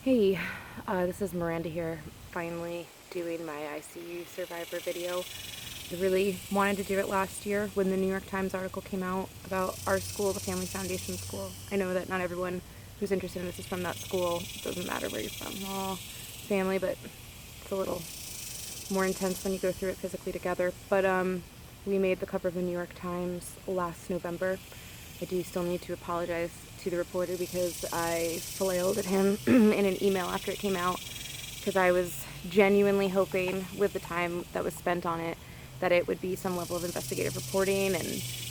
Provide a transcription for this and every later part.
Hey, this is Miranda here, finally doing my ICU survivor video. I really wanted to do it last year when the New York Times article came out about our school, the Family Foundation School. I know that not everyone who's interested in this is from that school. It doesn't matter where you're from. All family, but it's a little more intense when you go through it physically together. But we made the cover of the New York Times last November. I do still need to apologize to the reporter because I flailed at him in an email after it came out, because I was genuinely hoping with the time that was spent on it that it would be some level of investigative reporting and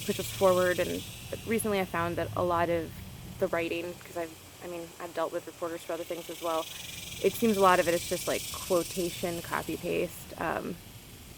push us forward. And recently I found that a lot of the writing, because I've dealt with reporters for other things as well, it seems a lot of it is just like quotation, copy paste.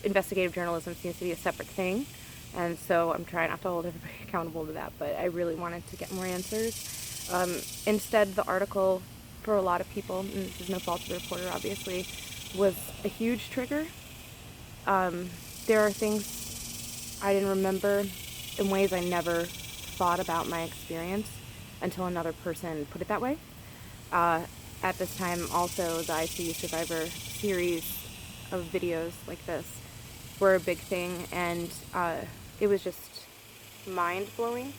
Investigative journalism seems to be a separate thing, and so I'm trying not to hold everybody accountable to that, but I really wanted to get more answers. Instead, the article, for a lot of people, and this is no fault of the reporter obviously, was a huge trigger. There are things I didn't remember in ways I never thought about my experience until another person put it that way. At this time, also, the ICU Survivor series of videos like this were a big thing, and it was just mind-blowing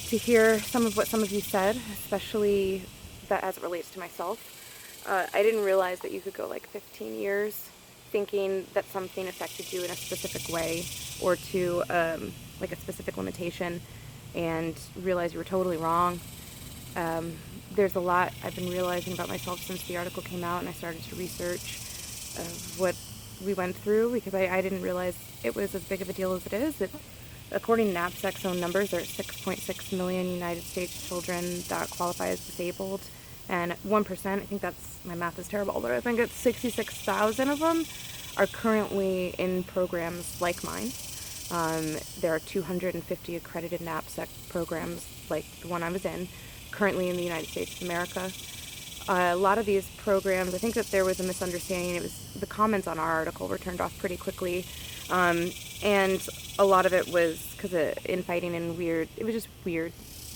to hear some of what some of you said, especially that as it relates to myself. I didn't realize that you could go like 15 years thinking that something affected you in a specific way or to like a specific limitation, and realize you were totally wrong. There's a lot I've been realizing about myself since the article came out and I started to research what we went through, because I didn't realize it was as big of a deal as it is. According to NAPSEC's own numbers, there are 6.6 million United States children that qualify as disabled, and 1%, I think my math is terrible, but I think it's 66,000 of them are currently in programs like mine. There are 250 accredited NAPSEC programs like the one I was in, currently in the United States of America. A lot of these programs, I think that there was a misunderstanding. It was the comments on our article were turned off pretty quickly, and a lot of it was because of infighting and weird. It was just weird.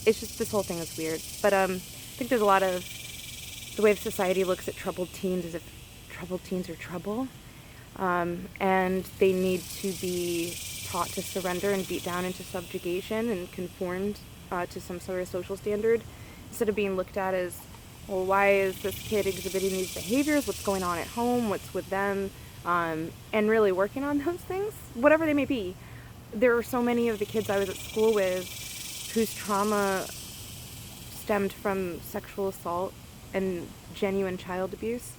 It's just, this whole thing is weird. But I think there's a lot of the way society looks at troubled teens as if troubled teens are trouble, and they need to be taught to surrender and beat down into subjugation and conformed to some sort of social standard, instead of being looked at as, well, why is this kid exhibiting these behaviors? What's going on at home? What's with them? And really working on those things, whatever they may be. There are so many of the kids I was at school with whose trauma stemmed from sexual assault and genuine child abuse.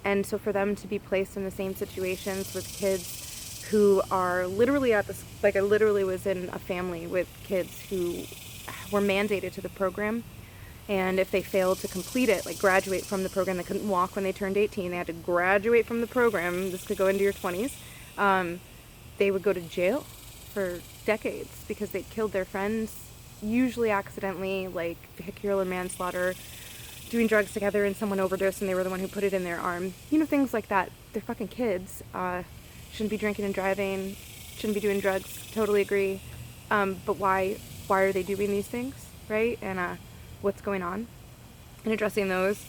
And so for them to be placed in the same situations with kids who are literally I literally was in a family with kids who were mandated to the program. And if they failed to complete it, like graduate from the program, they couldn't walk when they turned 18, they had to graduate from the program, this could go into your 20s, they would go to jail for decades because they'd killed their friends, usually accidentally, like vehicular manslaughter, doing drugs together and someone overdosed and they were the one who put it in their arm. You know, things like that. They're fucking kids. Shouldn't be drinking and driving, shouldn't be doing drugs, totally agree. But why are they doing these things, right? And what's going on, and addressing those.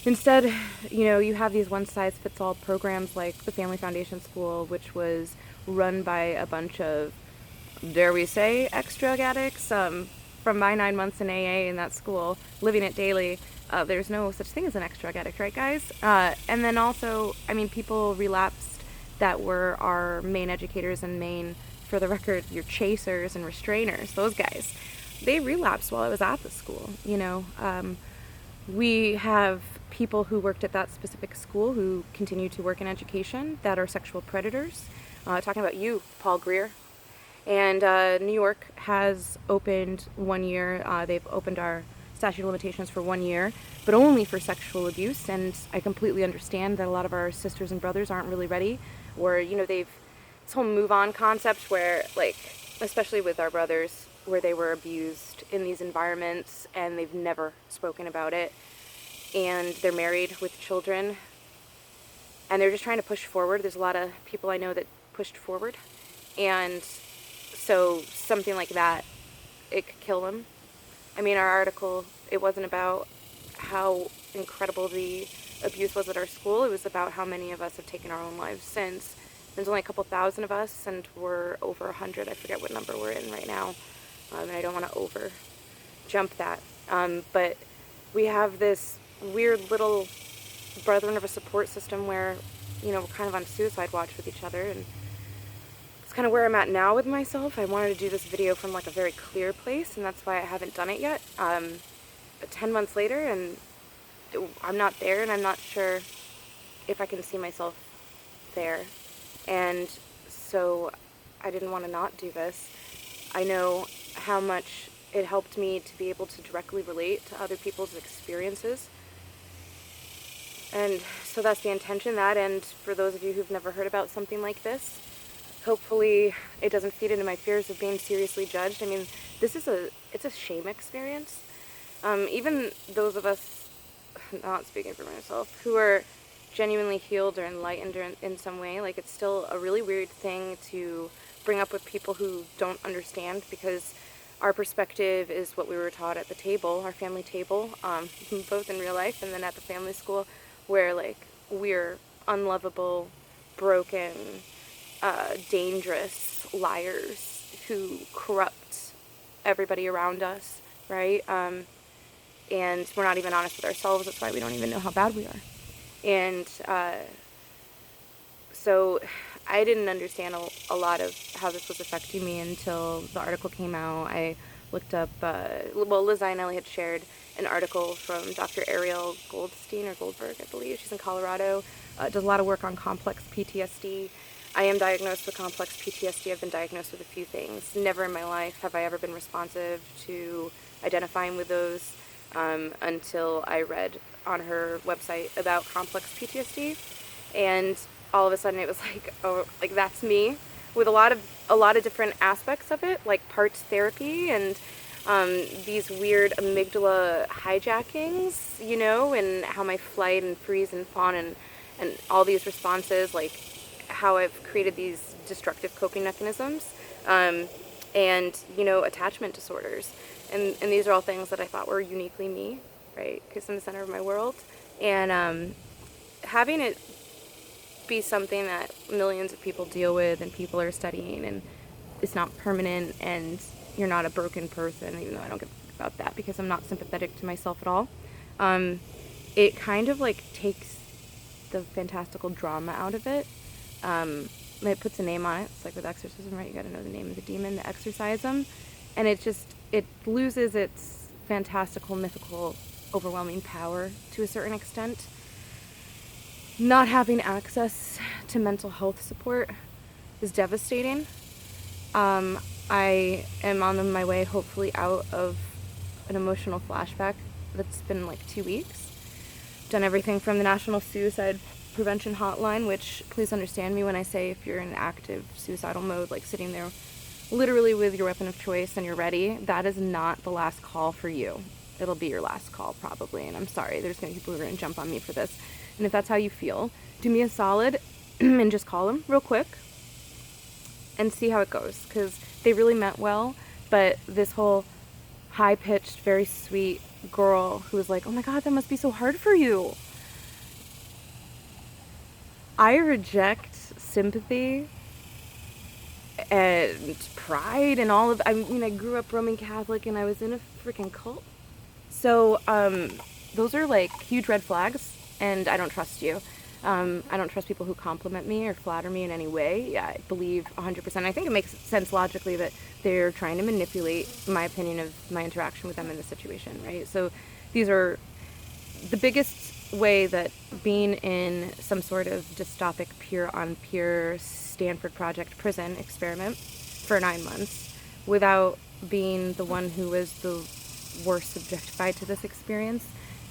Instead, you have these one-size-fits-all programs like the Family Foundation School, which was run by a bunch of, dare we say, ex-drug addicts. From my 9 months in AA in that school, living it daily, there's no such thing as an ex-drug addict, right, guys? And then also, people relapsed that were our main educators and main, for the record, your chasers and restrainers, those guys. They relapsed while I was at the school, We have people who worked at that specific school who continue to work in education that are sexual predators. Talking about you, Paul Greer. And New York has opened 1 year. They've opened our statute of limitations for 1 year, but only for sexual abuse. And I completely understand that a lot of our sisters and brothers aren't really ready, or, they've, this whole move on concept where, like, especially with our brothers, where they were abused in these environments and they've never spoken about it, and they're married with children and they're just trying to push forward. There's a lot of people I know that pushed forward, and so something like that, it could kill them. Our article, it wasn't about how incredible the abuse was at our school. It was about how many of us have taken our own lives since. There's only a couple thousand of us, and we're over 100. I forget what number we're in right now, and I don't want to over jump that. But we have this weird little brethren of a support system where, you know, we're kind of on suicide watch with each other, and it's kind of where I'm at now with myself. I wanted to do this video from like a very clear place, and that's why I haven't done it yet. 10 months later, and I'm not there, and I'm not sure if I can see myself there. And so I didn't want to not do this. I know how much it helped me to be able to directly relate to other people's experiences. And so that's the intention, that, and for those of you who've never heard about something like this, hopefully it doesn't feed into my fears of being seriously judged. I mean, it's a shame experience. Even those of us, not speaking for myself, who are genuinely healed or enlightened or in some way, like, it's still a really weird thing to bring up with people who don't understand, because our perspective is what we were taught at the table, our family table, both in real life and then at the family school, where, like, we're unlovable, broken, dangerous liars who corrupt everybody around us, right? And we're not even honest with ourselves. That's why we don't even know how bad we are. And so I didn't understand a lot of how this was affecting me until the article came out. I looked up, Liz Ionelli had shared an article from Dr. Ariel Goldstein, or Goldberg, I believe. She's in Colorado. Does a lot of work on complex PTSD. I am diagnosed with complex PTSD. I've been diagnosed with a few things. Never in my life have I ever been responsive to identifying with those until I read on her website about complex PTSD. And all of a sudden it was like, oh, like, that's me, with a lot of different aspects of it, like parts therapy and these weird amygdala hijackings, you know, and how my flight and freeze and fawn and all these responses, like how I've created these destructive coping mechanisms, and, you know, attachment disorders. And these are all things that I thought were uniquely me, right? Because I'm the center of my world. And having it be something that millions of people deal with and people are studying, and it's not permanent, and you're not a broken person, even though I don't give about that because I'm not sympathetic to myself at all. It kind of like takes the fantastical drama out of it. It puts a name on it. It's like with exorcism, right? You got to know the name of the demon to exorcise them. And it loses its fantastical, mythical, overwhelming power to a certain extent. Not having access to mental health support is devastating. I am on my way, hopefully, out of an emotional flashback that's been like 2 weeks. Done everything from the National Suicide Prevention Hotline, which, please understand me when I say, if you're in active suicidal mode, like sitting there literally with your weapon of choice and you're ready, that is not the last call for you. It'll be your last call, probably, and I'm sorry, there's going to be people who are going to jump on me for this. And if that's how you feel, do me a solid and just call them real quick and see how it goes, because they really meant well, but this whole high-pitched, very sweet girl who was like, oh my god, that must be so hard for you. I reject sympathy and pride and all of, I mean, I grew up Roman Catholic and I was in a freaking cult. So, those are like huge red flags, and I don't trust you. I don't trust people who compliment me or flatter me in any way. Yeah, I believe 100%. I think it makes sense logically that they're trying to manipulate my opinion of my interaction with them in the situation, right? So these are the biggest way that being in some sort of dystopic peer-on-peer Stanford Project prison experiment for 9 months without being the one who was the worst subjectified to this experience.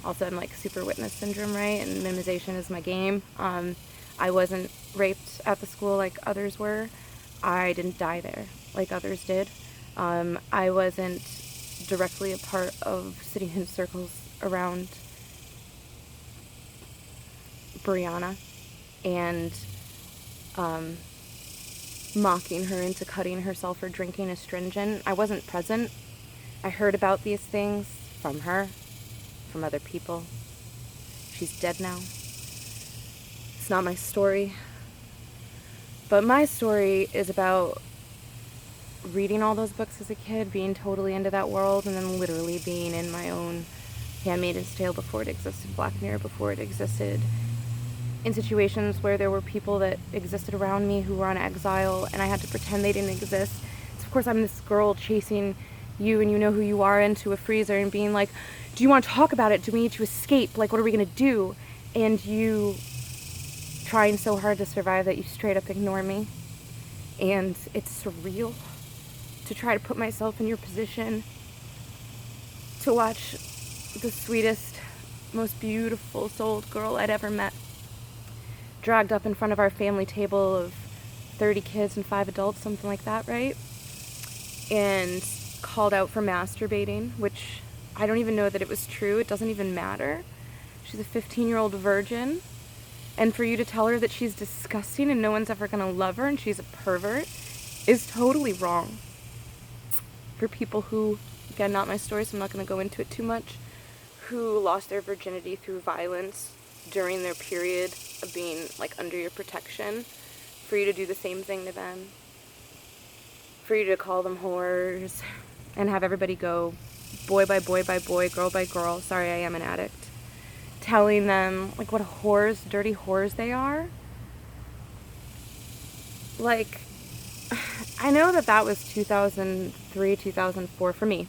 Also, I'm like super witness syndrome, right? And minimization is my game. I wasn't raped at the school like others were. I didn't die there like others did. I wasn't directly a part of sitting in circles around Brianna and mocking her into cutting herself or drinking astringent. I wasn't present. I heard about these things from her. from other people. She's dead now. It's not my story. But my story is about reading all those books as a kid, being totally into that world, and then literally being in my own Handmaid's Tale before it existed, Black Mirror before it existed, in situations where there were people that existed around me who were on exile, and I had to pretend they didn't exist. So of course I'm this girl chasing you, and you know who you are, into a freezer and being like, do you want to talk about it? Do we need to escape? Like, what are we going to do? And you trying so hard to survive that you straight up ignore me. And it's surreal to try to put myself in your position, to watch the sweetest, most beautiful souled girl I'd ever met dragged up in front of our family table of 30 kids and 5 adults, something like that, right? And called out for masturbating, which I don't even know that it was true. It doesn't even matter. She's a 15-year-old virgin. And for you to tell her that she's disgusting and no one's ever going to love her and she's a pervert is totally wrong. For people who, again, not my story, so I'm not going to go into it too much, who lost their virginity through violence during their period of being, like, under your protection, for you to do the same thing to them, for you to call them whores and have everybody go boy by boy by boy, girl by girl, sorry, I am an addict, telling them, like, what whores, dirty whores they are. Like, I know that was 2003, 2004 for me,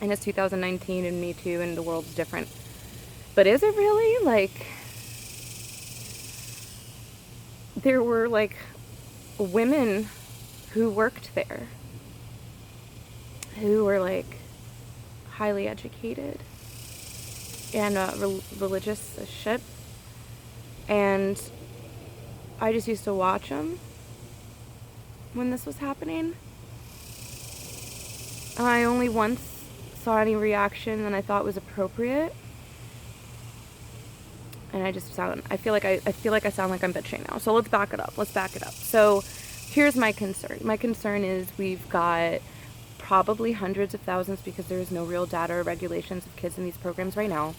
and it's 2019 and me too, and the world's different. But is it really? Like, there were, like, women who worked there who were, like, highly educated and religious as shit. And I just used to watch them when this was happening. And I only once saw any reaction that I thought was appropriate. And I feel like I sound like I'm bitching now. So let's back it up. So here's my concern. My concern is we've got probably hundreds of thousands, because there is no real data or regulations of kids in these programs right now.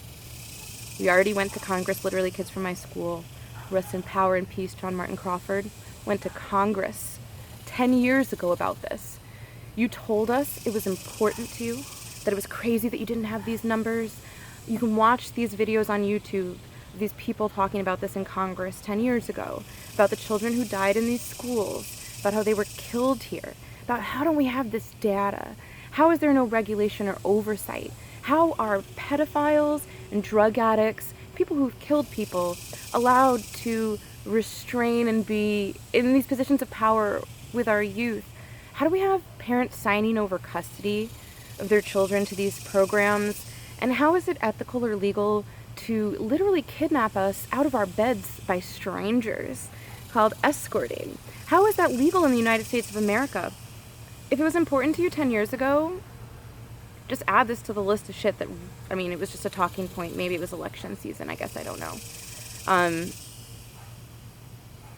We already went to Congress, literally kids from my school, rest in power and peace, John Martin Crawford, went to Congress 10 years ago about this. You told us it was important to you, that it was crazy that you didn't have these numbers. You can watch these videos on YouTube, these people talking about this in Congress 10 years ago, about the children who died in these schools, about how they were killed here, about how don't we have this data? How is there no regulation or oversight? How are pedophiles and drug addicts, people who've killed people, allowed to restrain and be in these positions of power with our youth? How do we have parents signing over custody of their children to these programs? And how is it ethical or legal to literally kidnap us out of our beds by strangers, called escorting? How is that legal in the United States of America? If it was important to you 10 years ago, just add this to the list of shit that, I mean, it was just a talking point. Maybe it was election season, I guess, I don't know.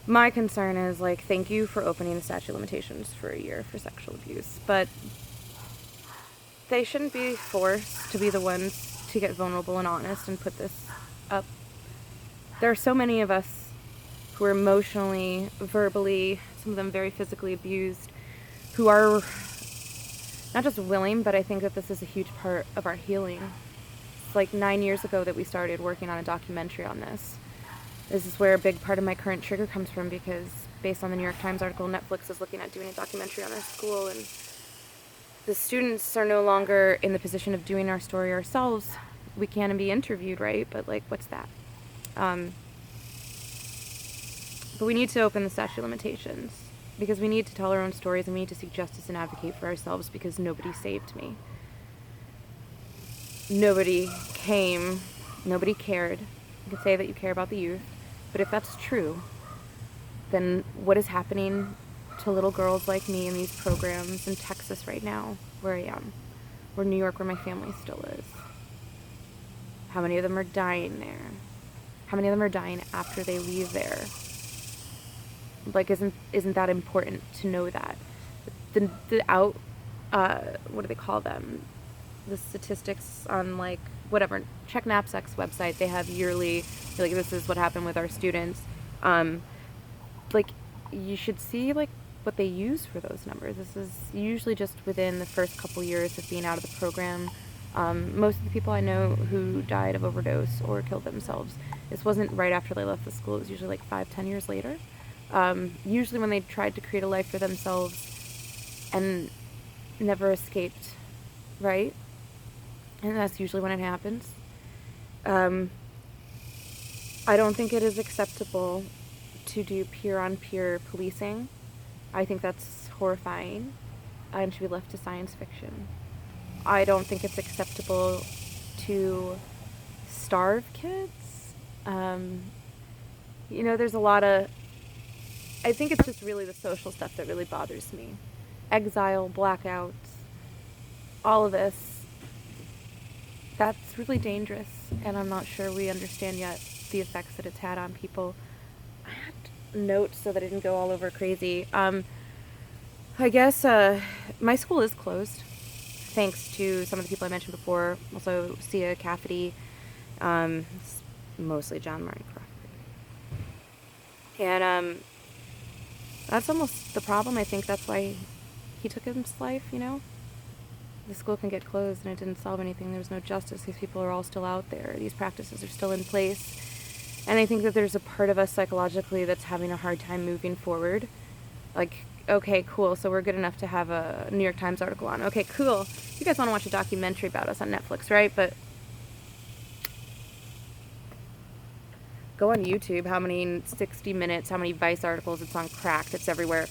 My concern is, like, thank you for opening the statute of limitations for a year for sexual abuse, but they shouldn't be forced to be the ones to get vulnerable and honest and put this up. There are so many of us who are emotionally, verbally, some of them very physically abused, who are not just willing, but I think that this is a huge part of our healing. It's like 9 years ago that we started working on a documentary on this. This is where a big part of my current trigger comes from, because based on the New York Times article, Netflix is looking at doing a documentary on our school, and the students are no longer in the position of doing our story ourselves. We can be interviewed, right? But, like, what's that? But we need to open the statute of limitations, because we need to tell our own stories, and we need to seek justice and advocate for ourselves, because nobody saved me. Nobody came, nobody cared. You can say that you care about the youth, but if that's true, then what is happening to little girls like me in these programs in Texas right now, where I am, or New York, where my family still is? How many of them are dying there? How many of them are dying after they leave there? Like, isn't that important to know that? What do they call them? the statistics on, like, whatever, check knapsack's website. They have yearly, like, this is what happened with our students. Like, you should see, like, what they use for those numbers. This is usually just within the first couple years of being out of the program. Most of the people I know who died of overdose or killed themselves, this wasn't right after they left the school. It was usually like 5-10 years later. Usually when they tried to create a life for themselves and never escaped, right? And that's usually when it happens. I don't think it is acceptable to do peer-on-peer policing. I think that's horrifying and should be left to science fiction. I don't think it's acceptable to starve kids. There's a lot of... I think it's just really the social stuff that really bothers me. Exile, blackouts, all of this. That's really dangerous, and I'm not sure we understand yet the effects that it's had on people. I had notes so that I didn't go all over crazy. I guess my school is closed, thanks to some of the people I mentioned before. Also, Sia Cafferty, mostly John Martin Crawford. And that's almost the problem. I think that's why he took his life, The school can get closed and it didn't solve anything. There was no justice. These people are all still out there. These practices are still in place. And I think that there's a part of us psychologically that's having a hard time moving forward. Like, okay, cool, so we're good enough to have a New York Times article on. Okay, cool. You guys want to watch a documentary about us on Netflix, right? But go on YouTube, how many 60 Minutes, how many Vice articles, it's on Cracked, it's everywhere.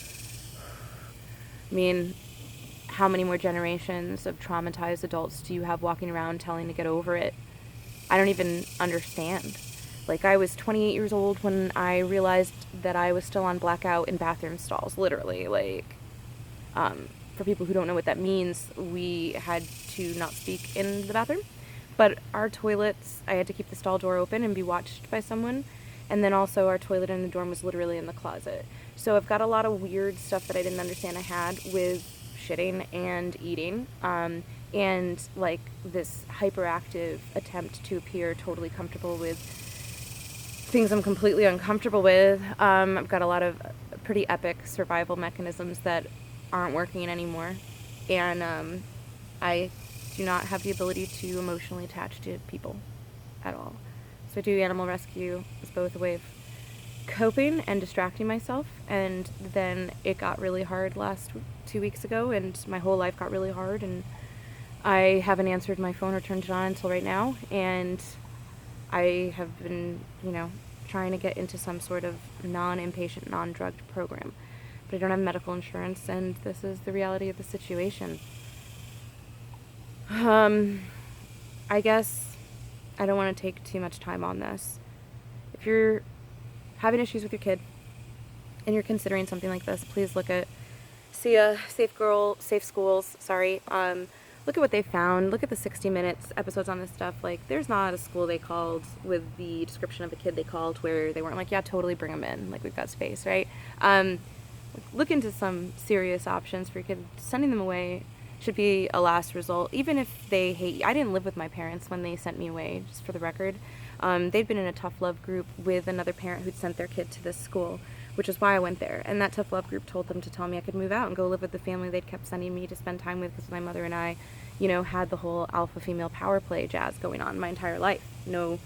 I mean, how many more generations of traumatized adults do you have walking around telling to get over it? I don't even understand. Like, I was 28 years old when I realized that I was still on blackout in bathroom stalls, literally. Like, for people who don't know what that means, we had to not speak in the bathroom. But our toilets, I had to keep the stall door open and be watched by someone. And then also our toilet in the dorm was literally in the closet. So I've got a lot of weird stuff that I didn't understand I had with shitting and eating. And, like, this hyperactive attempt to appear totally comfortable with things I'm completely uncomfortable with. I've got a lot of pretty epic survival mechanisms that aren't working anymore. And I do not have the ability to emotionally attach to people at all. So I do animal rescue as both a way of coping and distracting myself. And then it got really hard 2 weeks ago, and my whole life got really hard, and I haven't answered my phone or turned it on until right now. And I have been, trying to get into some sort of non-inpatient, non-drugged program. But I don't have medical insurance, and this is the reality of the situation. I guess I don't want to take too much time on this. If you're having issues with your kid and you're considering something like this, please look at Sia, Safe Schools, look at what they found. Look at the 60 Minutes episodes on this stuff. Like, there's not a school they called with the description of a kid they called where they weren't like, yeah, totally bring them in. Like, we've got space, right? Look into some serious options for your kid. Sending them away should be a last result, even if they hate you. I didn't live with my parents when they sent me away, just for the record. They'd been in a tough love group with another parent who'd sent their kid to this school, which is why I went there. And that tough love group told them to tell me I could move out and go live with the family they'd kept sending me to spend time with, because my mother and I, had the whole alpha female power play jazz going on my entire life. No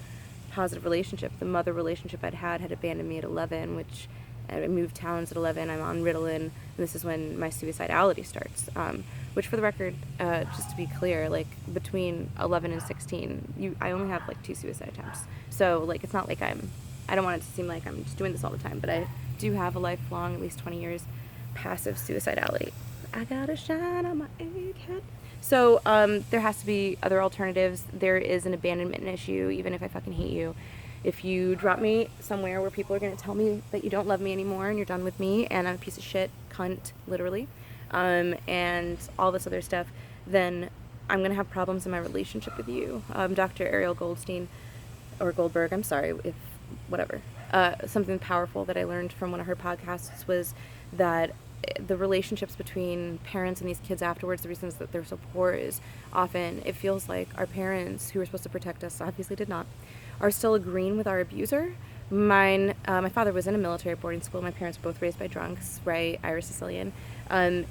positive relationship. The mother relationship I'd had abandoned me at 11, which I moved towns at 11. I'm on Ritalin, and this is when my suicidality starts. Which, for the record, just to be clear, like, between 11 and 16, I only have, like, 2 suicide attempts. So, like, it's not like I don't want it to seem like I'm just doing this all the time, but I do have a lifelong, at least 20 years, passive suicidality. I gotta shine on my egghead. So, there has to be other alternatives. There is an abandonment issue, even if I fucking hate you. If you drop me somewhere where people are going to tell me that you don't love me anymore and you're done with me and I'm a piece of shit, cunt, literally, and all this other stuff, then I'm going to have problems in my relationship with you. Dr. Ariel Goldstein, or Goldberg, I'm sorry, whatever. Something powerful that I learned from one of her podcasts was that the relationships between parents and these kids afterwards, the reasons that they're so poor is often it feels like our parents, who were supposed to protect us, obviously did not, are still agreeing with our abuser. My father was in a military boarding school. My parents were both raised by drunks, right? Irish Sicilian.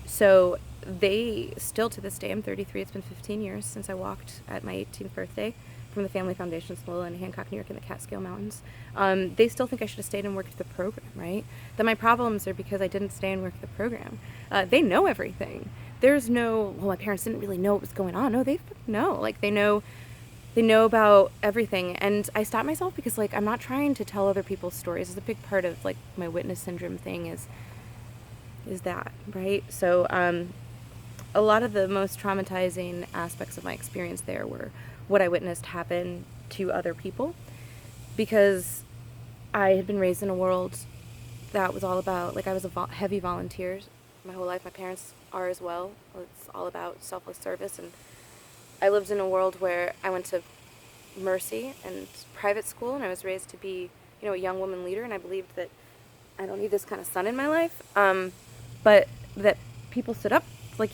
So they still, to this day, I'm 33, it's been 15 years since I walked at my 18th birthday from the Family Foundation School in Hancock, New York in the Catskill Mountains. They still think I should have stayed and worked the program, right? That my problems are because I didn't stay and work the program. They know everything. There's no, well, my parents didn't really know what was going on. No, they know. Like, they know about everything. And I stopped myself because, like, I'm not trying to tell other people's stories. It's a big part of, like, my witness syndrome thing is that, right? So a lot of the most traumatizing aspects of my experience there were what I witnessed happen to other people, because I had been raised in a world that was all about, like, I was a heavy volunteer my whole life. My parents are as well. It's all about selfless service, and I lived in a world where I went to Mercy and private school, and I was raised to be, a young woman leader, and I believed that I don't need this kind of son in my life, but that people stood up, like,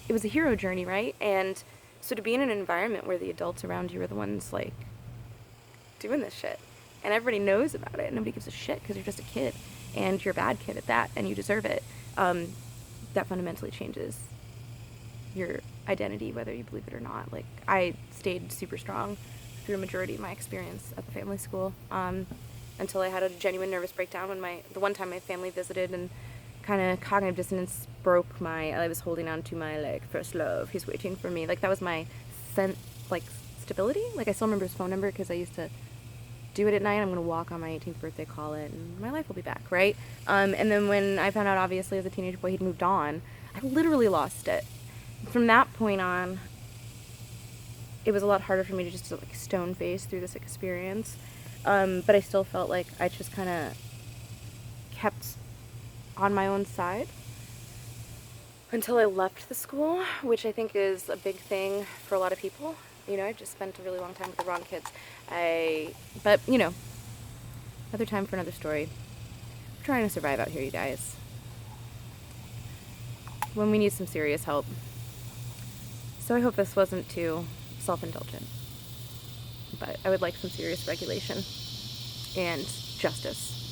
it was a hero journey, right? And so to be in an environment where the adults around you are the ones, like, doing this shit, and everybody knows about it, and nobody gives a shit because you're just a kid, and you're a bad kid at that, and you deserve it, that fundamentally changes your identity, whether you believe it or not. Like, I stayed super strong through a majority of my experience at the family school, until I had a genuine nervous breakdown when the one time my family visited, and kind of cognitive dissonance broke I was holding on to my, like, first love, he's waiting for me. Like, that was my stability. Like, I still remember his phone number because I used to do it at night. I'm going to walk on my 18th birthday, call it, and my life will be back, right? And then when I found out, obviously, as a teenage boy, he'd moved on, I literally lost it. From that point on, it was a lot harder for me to just, like, stone face through this experience. But I still felt like I just kind of kept on my own side until I left the school, which I think is a big thing for a lot of people. I just spent a really long time with the wrong kids. But, another time for another story. I'm trying to survive out here, you guys. When we need some serious help. So I hope this wasn't too self-indulgent. But I would like some serious regulation and justice.